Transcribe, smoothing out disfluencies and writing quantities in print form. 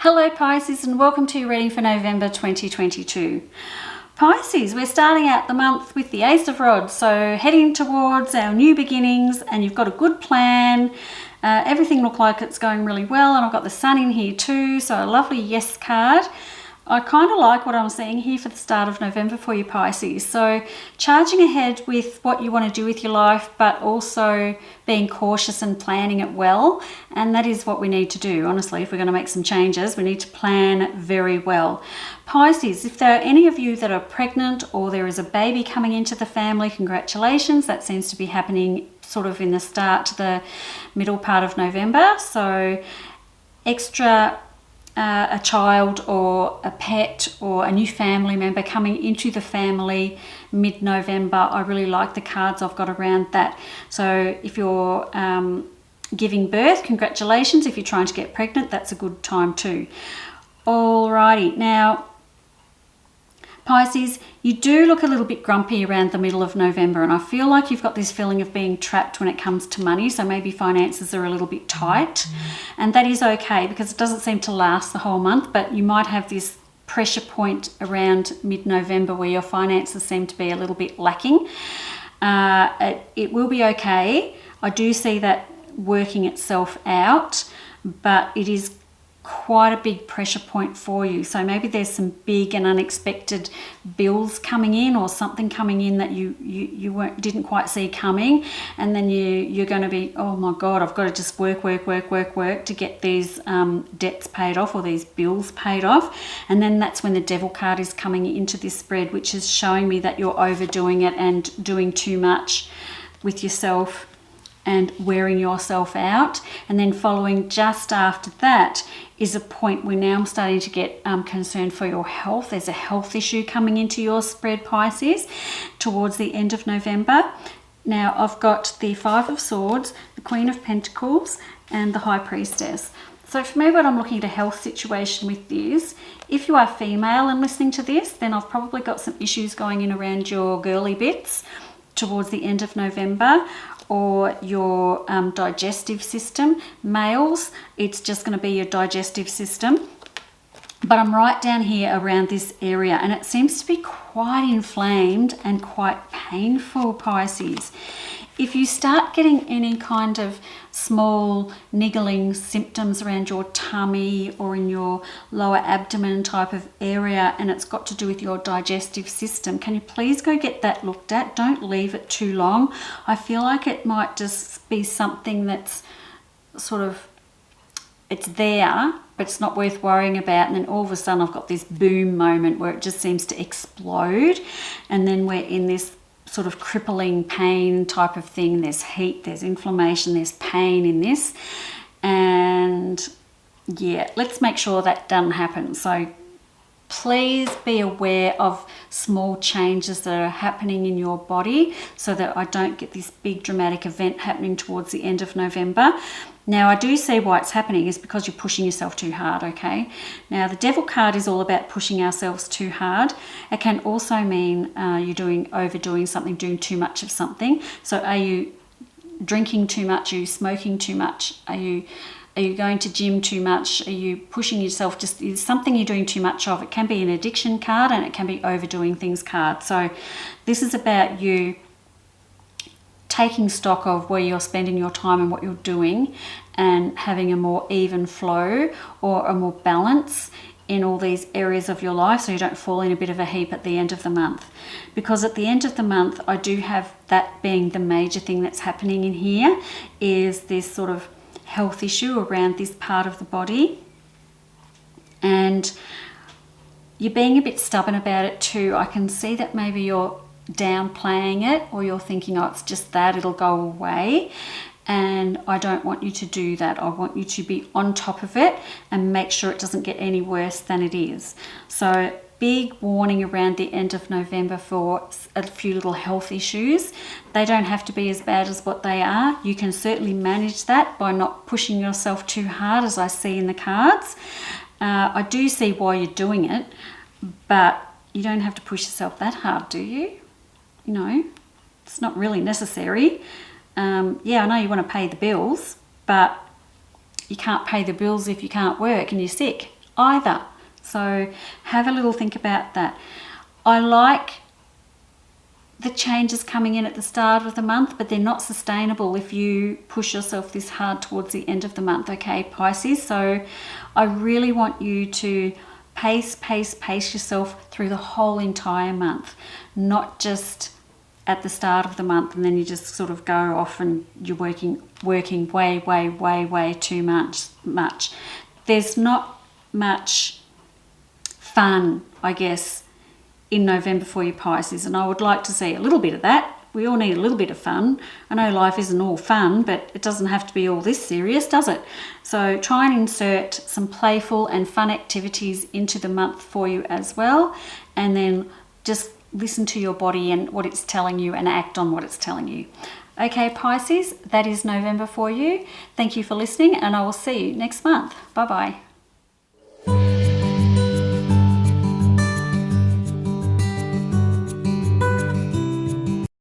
Hello Pisces, and welcome to your reading for November 2022. Pisces, we're starting out the month with the Ace of Rods, so heading towards our new beginnings, and you've got a good plan. Everything looks like it's going really well, and I've got the Sun in here too, so a lovely yes card. I kind of like what I'm seeing here for the start of November for you Pisces. So charging ahead with what you want to do with your life, but also being cautious and planning it well. And that is what we need to do. Honestly, if we're going to make some changes, we need to plan very well. Pisces, if there are any of you that are pregnant or there is a baby coming into the family, congratulations. That seems to be happening sort of in the start to the middle part of November. So a child or a pet or a new family member coming into the family mid-November. I really like the cards I've got around that. So if you're giving birth, congratulations. If you're trying to get pregnant, that's a good time too. Alrighty, now Pisces, you do look a little bit grumpy around the middle of November, and I feel like you've got this feeling of being trapped when it comes to money, so maybe finances are a little bit tight, and that is okay because it doesn't seem to last the whole month, but you might have this pressure point around mid-November where your finances seem to be a little bit lacking. It will be okay. I do see that working itself out, but it is quite a big pressure point for you. So maybe there's some big and unexpected bills coming in, or something coming in that you didn't quite see coming, and then you're going to be, oh my God, I've got to just work to get these debts paid off or these bills paid off. And then that's when the Devil card is coming into this spread, which is showing me that you're overdoing it and doing too much with yourself and wearing yourself out. And then following just after that is a point where now I'm starting to get concerned for your health. There's a health issue coming into your spread, Pisces, towards the end of November. Now I've got the Five of Swords, the Queen of Pentacles, and the High Priestess. So for me, what I'm looking at a health situation with this, if you are female and listening to this, then I've probably got some issues going in around your girly bits towards the end of November, or your digestive system. Males, it's just going to be your digestive system. But I'm right down here around this area, and it seems to be quite inflamed and quite painful, Pisces. If you start getting any kind of small niggling symptoms around your tummy or in your lower abdomen type of area, and it's got to do with your digestive system, can you please go get that looked at? Don't leave it too long. I feel like it might just be something that's sort of, it's there, but it's not worth worrying about. And then all of a sudden I've got this boom moment where it just seems to explode, and then we're in this sort of crippling pain type of thing. There's heat, there's inflammation, there's pain in this. And yeah, let's make sure that doesn't happen. So please be aware of small changes that are happening in your body so that I don't get this big dramatic event happening towards the end of November. Now, I do see why it's happening is because you're pushing yourself too hard, okay? Now, the Devil card is all about pushing ourselves too hard. It can also mean you're overdoing something, doing too much of something. So are you drinking too much? Are you smoking too much? Are you going to gym too much? Are you pushing yourself? Just is something you're doing too much of. It can be an addiction card, and it can be overdoing things card. So this is about you taking stock of where you're spending your time and what you're doing, and having a more even flow or a more balance in all these areas of your life, so you don't fall in a bit of a heap at the end of the month. Because at the end of the month, I do have that being the major thing that's happening in here, is this sort of health issue around this part of the body, and you're being a bit stubborn about it too. I can see that maybe you're downplaying it, or you're thinking, oh, it's just that, it'll go away. And I don't want you to do that. I want you to be on top of it and make sure it doesn't get any worse than it is. So big warning around the end of November for a few little health issues. They don't have to be as bad as what they are. You can certainly manage that by not pushing yourself too hard, as I see in the cards. I do see why you're doing it, but you don't have to push yourself that hard, do you? You know, it's not really necessary. Yeah, I know you want to pay the bills, but you can't pay the bills if you can't work and you're sick. either. So have a little think about that. I like the changes coming in at the start of the month, but they're not sustainable if you push yourself this hard towards the end of the month, okay, Pisces? So I really want you to pace yourself through the whole entire month, not just at the start of the month and then you just sort of go off and you're working way too much. There's not much fun, I guess, in November for you, Pisces, and I would like to see a little bit of that. We all need a little bit of fun. I know life isn't all fun, but it doesn't have to be all this serious, does it? So try and insert some playful and fun activities into the month for you as well, and then just listen to your body and what it's telling you and act on what it's telling you. Okay, Pisces, that is November for you. Thank you for listening, and I will see you next month. Bye-bye.